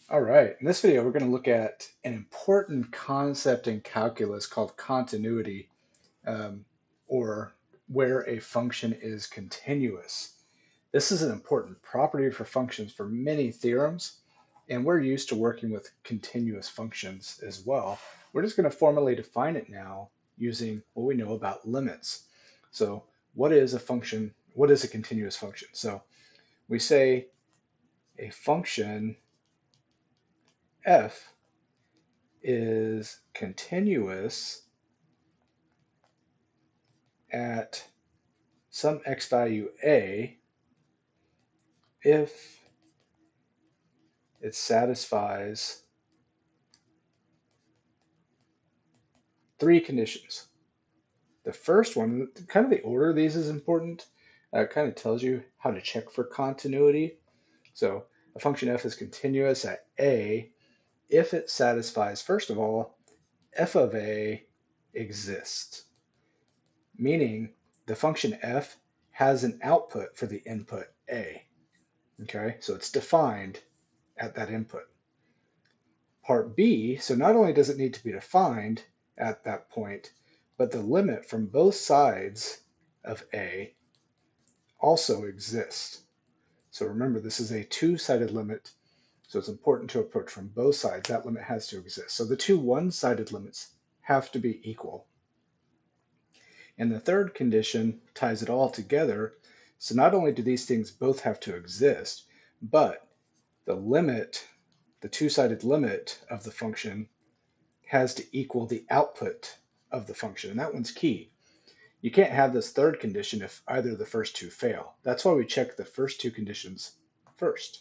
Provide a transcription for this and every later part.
All right, in this video, we're going to look at an important concept in calculus called continuity, um, or where a function is continuous. This is an important property for functions for many theorems, and we're used to working with continuous functions as well. We're just going to formally define it now using what we know about limits. So what is a function? What is a continuous function? So we say a function f is continuous at some x value a if it satisfies three conditions. The first one, kind of the order of these is important. It kind of tells you how to check for continuity. So a function f is continuous at a if it satisfies, first of all, f of a exists, meaning the function f has an output for the input a. Okay, so it's defined at that input. Part B, so not only does it need to be defined at that point, but the limit from both sides of A also exists. So remember, this is a two-sided limit, so it's important to approach from both sides. That limit has to exist. So the two one-sided limits have to be equal. And the third condition ties it all together. So not only do these things both have to exist, but the limit, the two-sided limit of the function has to equal the output of the function. And that one's key. You can't have this third condition if either of the first two fail. That's why we check the first two conditions first.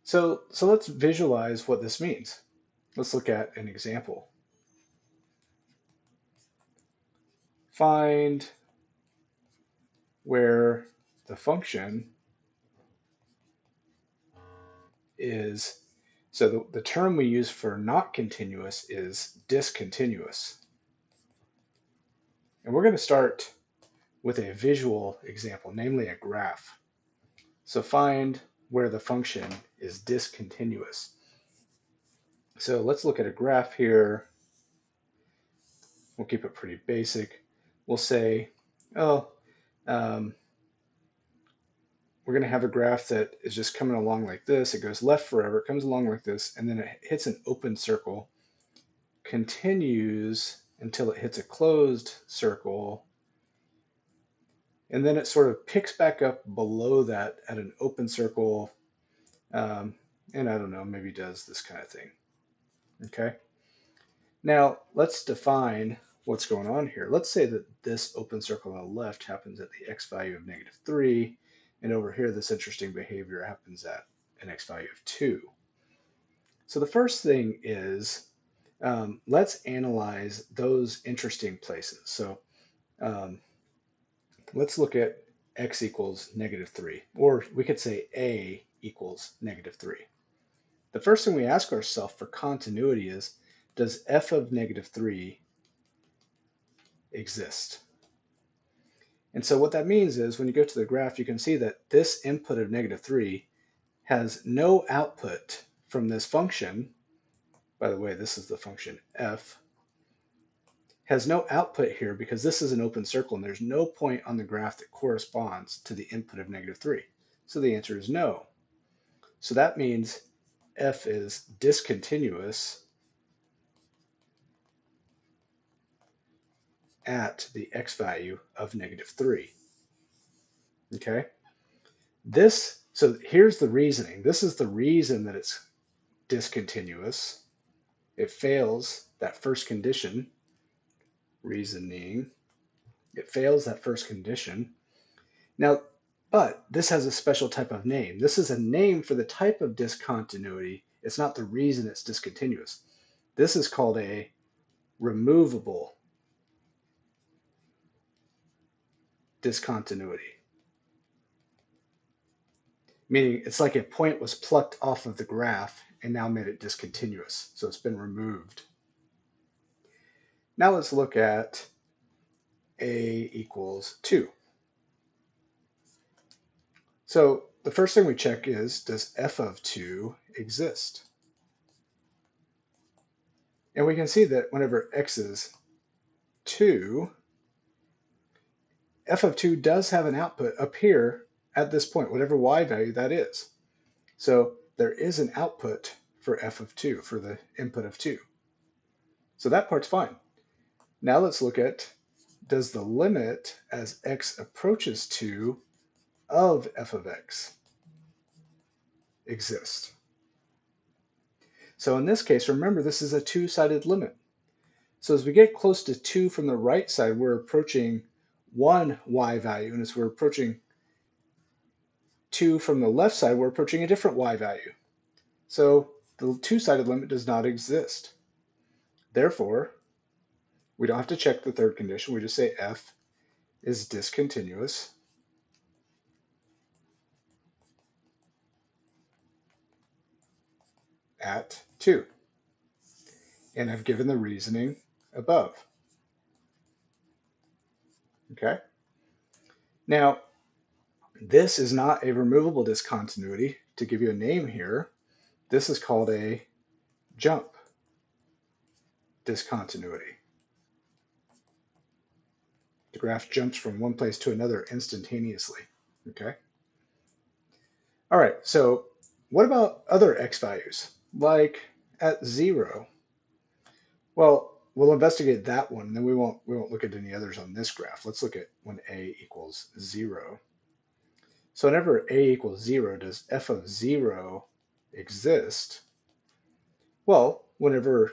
So let's visualize what this means. Let's look at an example. Find where the function is, so the term we use for not continuous is discontinuous. And we're going to start with a visual example, namely a graph. So find where the function is discontinuous. So let's look at a graph here. We'll keep it pretty basic. We'll say, oh, we're going to have a graph that is just coming along like this. It goes left forever, it comes along like this, and then it hits an open circle, continues until it hits a closed circle, and then it sort of picks back up below that at an open circle, and I don't know, maybe does this kind of thing. Okay. Now let's define what's going on here. Let's say that this open circle on the left happens at the x value of -3, and over here this interesting behavior happens at an x value of 2. So the first thing is, let's analyze those interesting places. So let's look at x equals -3, or we could say a equals -3. The first thing we ask ourselves for continuity is, does f of -3 exist? And so what that means is when you go to the graph, you can see that this input of -3 has no output from this function. By the way, this is the function f. Has no output here because this is an open circle and there's no point on the graph that corresponds to the input of -3. So the answer is no. So that means f is discontinuous at the x value of -3. Okay? So here's the reasoning. This is the reason that it's discontinuous. It fails that first condition. Reasoning. It fails that first condition. Now, but this has a special type of name. This is a name for the type of discontinuity. It's not the reason it's discontinuous. This is called a removable discontinuity. Meaning it's like a point was plucked off of the graph and now made it discontinuous. So it's been removed. Now let's look at a equals 2. So the first thing we check is, does f of 2 exist? And we can see that whenever x is 2, f of 2 does have an output up here at this point, whatever y value that is. So there is an output for f of 2, for the input of 2. So that part's fine. Now let's look at, does the limit as x approaches 2 of f of x exist? So in this case, remember this is a two-sided limit. So as we get close to 2 from the right side, we're approaching one y value, and as we're approaching 2 from the left side, we're approaching a different y value. So the two-sided limit does not exist. Therefore, we don't have to check the third condition. We just say f is discontinuous at 2. And I've given the reasoning above. Okay? Now, this is not a removable discontinuity. To give you a name here, this is called a jump discontinuity. The graph jumps from one place to another instantaneously. Okay? All right, so what about other x values, like at 0? Well, we'll investigate that one, and then we won't look at any others on this graph. Let's look at when a equals 0. So whenever a equals 0, does f of 0 exist? Well, whenever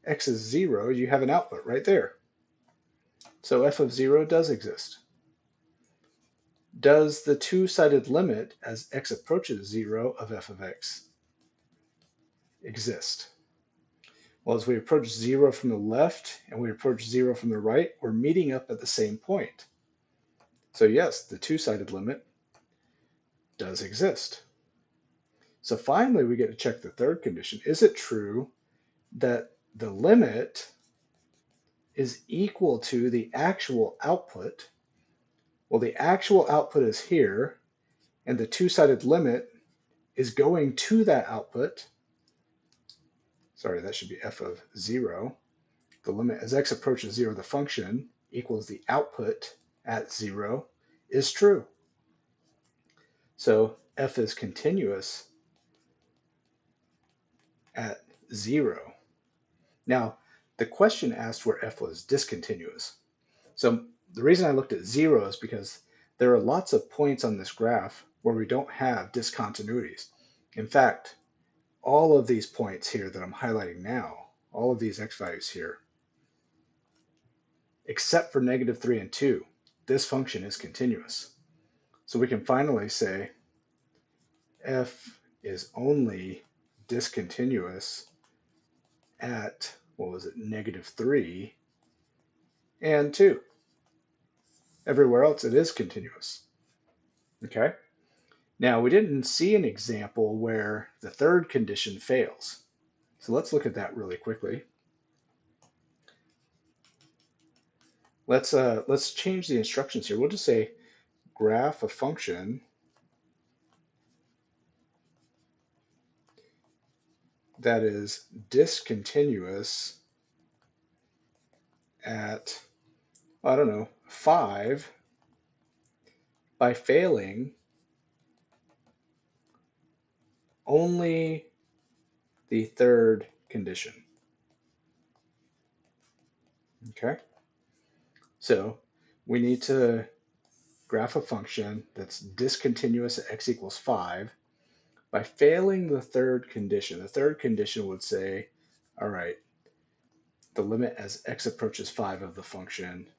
x is 0, you have an output right there. So f of 0 does exist. Does the two-sided limit as x approaches 0 of f of x exist? Well, as we approach 0 from the left and we approach 0 from the right, we're meeting up at the same point. So yes, the two-sided limit does exist. So finally, we get to check the third condition. Is it true that the limit is equal to the actual output? Well, the actual output is here, and the two-sided limit is going to that output. Sorry, that should be f of 0. The limit as x approaches 0, the function equals the output at 0 is true. So f is continuous at 0. Now, the question asked where f was discontinuous. So the reason I looked at 0 is because there are lots of points on this graph where we don't have discontinuities. In fact, all of these points here that I'm highlighting now, all of these x values here, except for -3 and 2, this function is continuous. So we can finally say f is only discontinuous at, what was it, -3 and 2. Everywhere else it is continuous. Okay? Now, we didn't see an example where the third condition fails. So let's look at that really quickly. Let's change the instructions here. We'll just say graph a function that is discontinuous at, I don't know, 5 by failing only the third condition. Okay? So we need to graph a function that's discontinuous at x equals 5 by failing the third condition. The third condition would say, all right, the limit as x approaches 5 of the function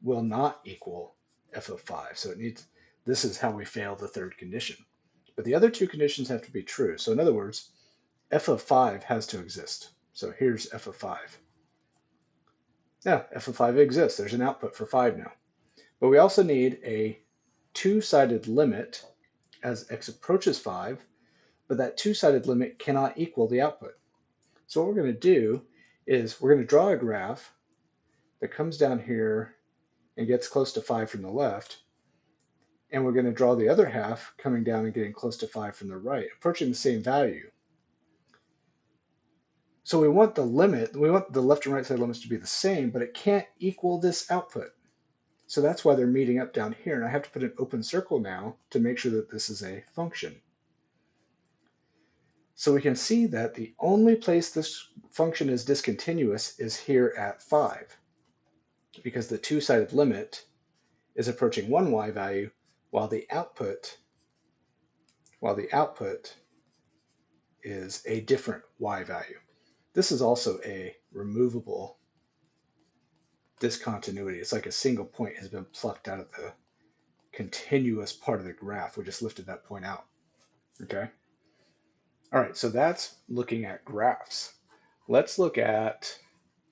will not equal f of 5. So this is how we fail the third condition. But the other two conditions have to be true. So in other words, f of 5 has to exist. So here's f of 5. Yeah, f of 5 exists. There's an output for 5 now. But we also need a two-sided limit as x approaches 5, but that two-sided limit cannot equal the output. So what we're going to do is we're going to draw a graph that comes down here and gets close to 5 from the left. and we're going to draw the other half coming down and getting close to 5 from the right, approaching the same value. So we want the limit, we want the left and right side limits to be the same, but it can't equal this output. So that's why they're meeting up down here, and I have to put an open circle now to make sure that this is a function. So we can see that the only place this function is discontinuous is here at 5, because the two-sided limit is approaching one y value, while the output is a different y value. This is also a removable discontinuity. It's like a single point has been plucked out of the continuous part of the graph. We just lifted that point out. Okay. All right, so that's looking at graphs. Let's look at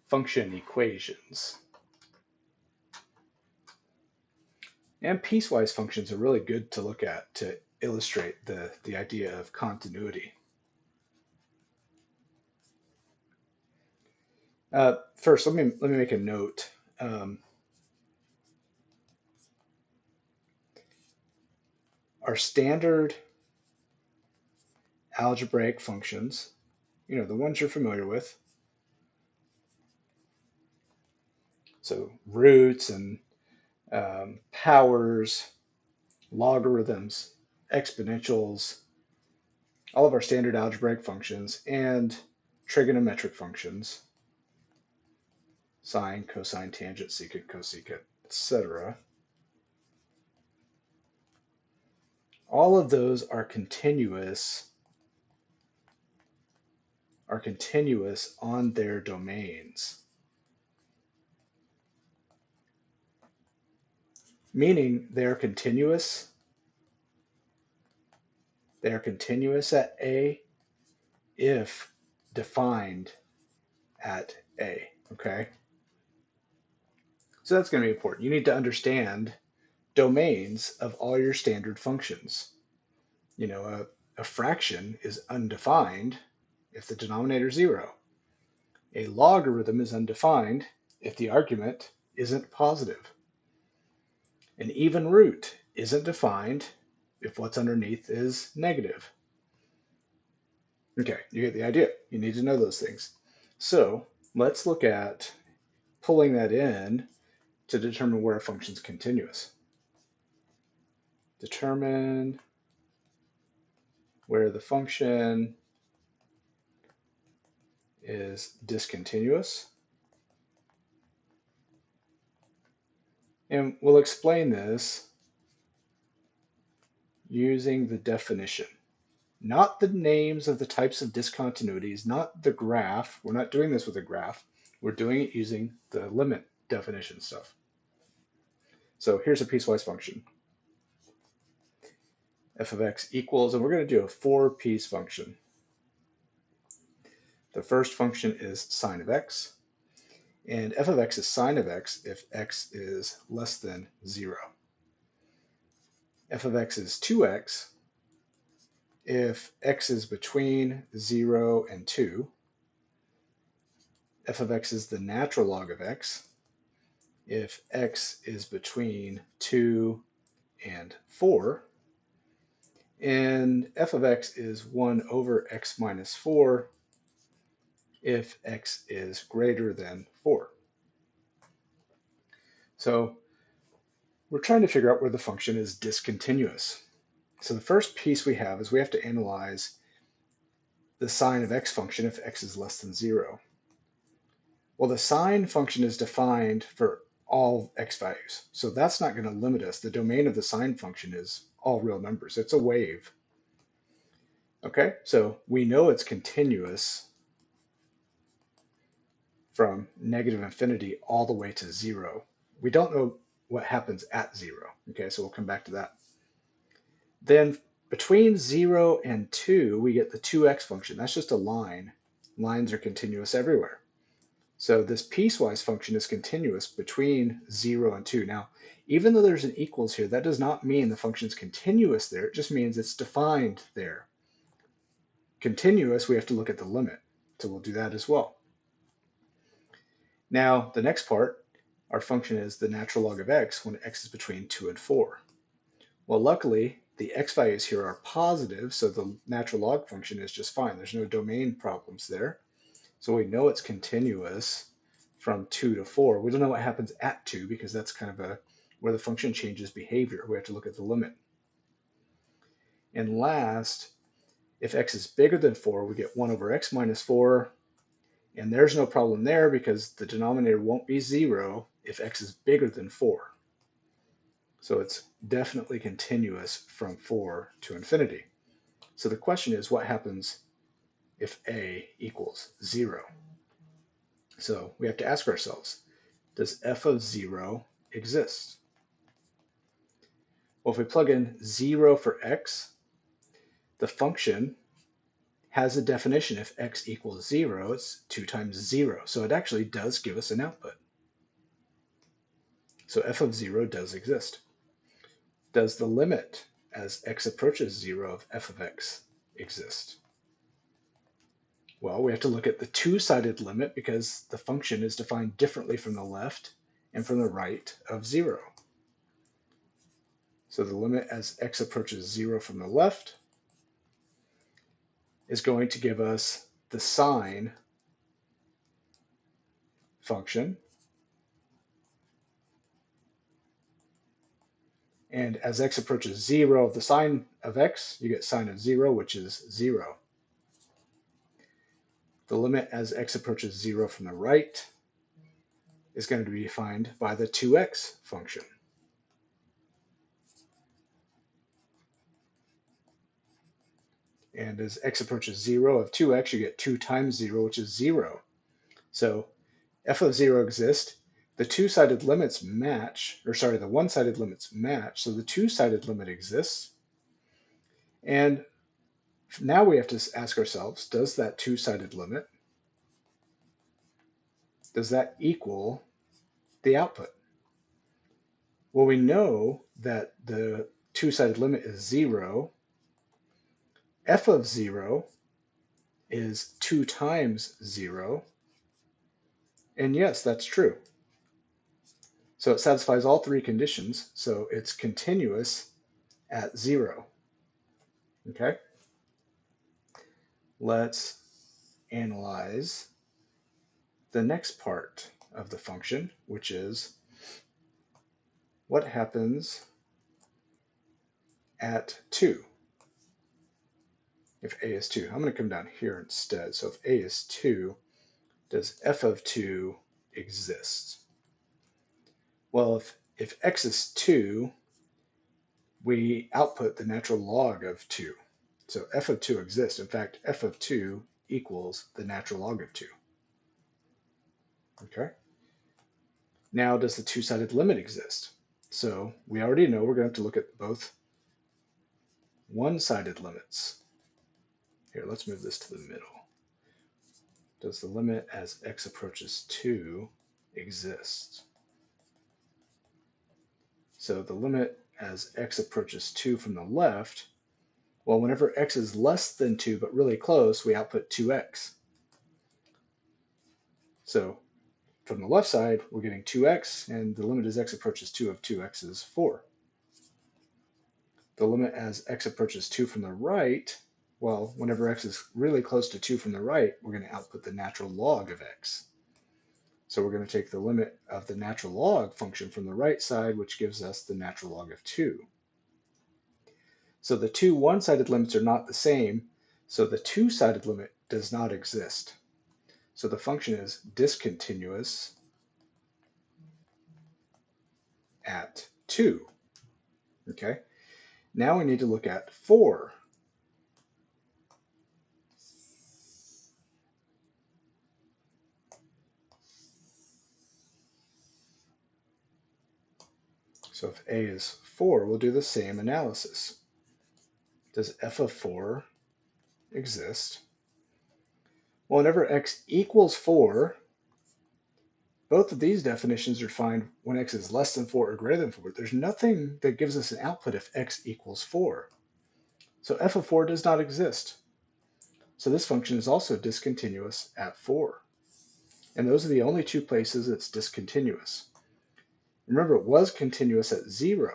function equations. And piecewise functions are really good to look at to illustrate the idea of continuity. First, let me make a note. Our standard algebraic functions, the ones you're familiar with, so roots and powers, logarithms, exponentials, all of our standard algebraic functions, and trigonometric functions, sine, cosine, tangent, secant, cosecant, etc. All of those are continuous on their domains. Meaning they're continuous at A if defined at A, okay? So that's going to be important. You need to understand domains of all your standard functions. A fraction is undefined if the denominator is 0. A logarithm is undefined if the argument isn't positive. An even root isn't defined if what's underneath is negative. Okay, you get the idea. You need to know those things. So let's look at pulling that in to determine where a function is continuous. Determine where the function is discontinuous. And we'll explain this using the definition. Not the names of the types of discontinuities, not the graph. We're not doing this with a graph. We're doing it using the limit definition stuff. So here's a piecewise function. F of x equals, and we're going to do a 4-piece function. The first function is sine of x, and f of x is sine of x if x is less than 0. F of x is 2x if x is between 0 and 2. F of x is the natural log of x if x is between 2 and 4. And f of x is 1 over x minus 4 if x is greater than 4. So we're trying to figure out where the function is discontinuous. So the first piece we have is we have to analyze the sine of x function if x is less than 0. Well, the sine function is defined for all x values, so that's not going to limit us. The domain of the sine function is all real numbers. It's a wave. Okay, so we know it's continuous from negative infinity all the way to 0. We don't know what happens at 0. Okay, so we'll come back to that. Then between 0 and 2, we get the 2x function. That's just a line. Lines are continuous everywhere. So this piecewise function is continuous between 0 and 2. Now, even though there's an equals here, that does not mean the function is continuous there. It just means it's defined there. Continuous, we have to look at the limit. So we'll do that as well. Now, the next part, our function is the natural log of x when x is between 2 and 4. Well, luckily, the x values here are positive, so the natural log function is just fine. There's no domain problems there. So we know it's continuous from 2 to 4. We don't know what happens at 2 because that's kind of where the function changes behavior. We have to look at the limit. And last, if x is bigger than 4, we get 1 over x minus 4. And there's no problem there because the denominator won't be 0 if x is bigger than 4. So it's definitely continuous from 4 to infinity. So the question is, what happens if a equals 0? So we have to ask ourselves, does f of 0 exist? Well, if we plug in 0 for x, the function has a definition. If x equals 0, it's 2 times 0. So it actually does give us an output. So f of 0 does exist. Does the limit as x approaches 0 of f of x exist? Well, we have to look at the two-sided limit because the function is defined differently from the left and from the right of 0. So the limit as x approaches 0 from the left is going to give us the sine function. And as x approaches 0 of the sine of x, you get sine of 0, which is 0. The limit as x approaches 0 from the right is going to be defined by the 2x function. And as x approaches 0 of 2x, you get 2 times 0, which is 0. So f of 0 exists. The two-sided limits match, or sorry, the one-sided limits match, so the two-sided limit exists. And now we have to ask ourselves, does that two-sided limit, does that equal the output? Well, we know that the two-sided limit is 0. F of 0 is 2 times 0. And yes, that's true. So it satisfies all three conditions, so it's continuous at 0. Okay? Let's analyze the next part of the function, which is what happens at 2 if a is 2. I'm going to come down here instead. So if a is 2, does f of 2 exist? Well, if x is 2, we output the natural log of 2. So f of 2 exists. In fact, f of 2 equals the natural log of 2. Okay? Now, does the two-sided limit exist? So we already know we're going to have to look at both one-sided limits. Here, let's move this to the middle. Does the limit as x approaches 2 exist? So the limit as x approaches 2 from the left, well, whenever x is less than 2 but really close, we output 2x. So from the left side, we're getting 2x, and the limit as x approaches 2 of 2x is 4. The limit as x approaches 2 from the right, well, whenever x is really close to 2 from the right, we're going to output the natural log of x. So we're going to take the limit of the natural log function from the right side, which gives us the natural log of 2. So the two one-sided limits are not the same, so the two-sided limit does not exist. So the function is discontinuous at 2. Okay? Now we need to look at 4. So if a is 4, we'll do the same analysis. Does f of 4 exist? Well, whenever x equals 4, both of these definitions are defined when x is less than 4 or greater than 4. There's nothing that gives us an output if x equals 4. So f of 4 does not exist. So this function is also discontinuous at 4. And those are the only two places it's discontinuous. Remember, it was continuous at 0.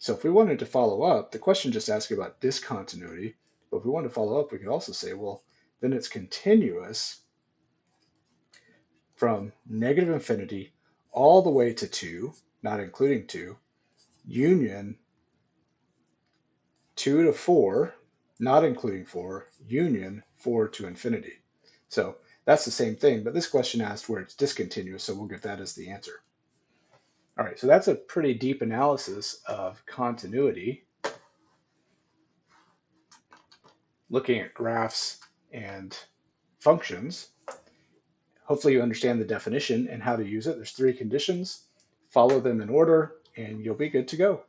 So if we wanted to follow up, the question just asks about discontinuity, but if we wanted to follow up, we could also say, well, then it's continuous from negative infinity all the way to 2, not including 2, union 2 to 4, not including 4, union 4 to infinity. So that's the same thing, but this question asked where it's discontinuous, so we'll get that as the answer. All right, so that's a pretty deep analysis of continuity, looking at graphs and functions. Hopefully you understand the definition and how to use it. There's 3 conditions. Follow them in order, and you'll be good to go.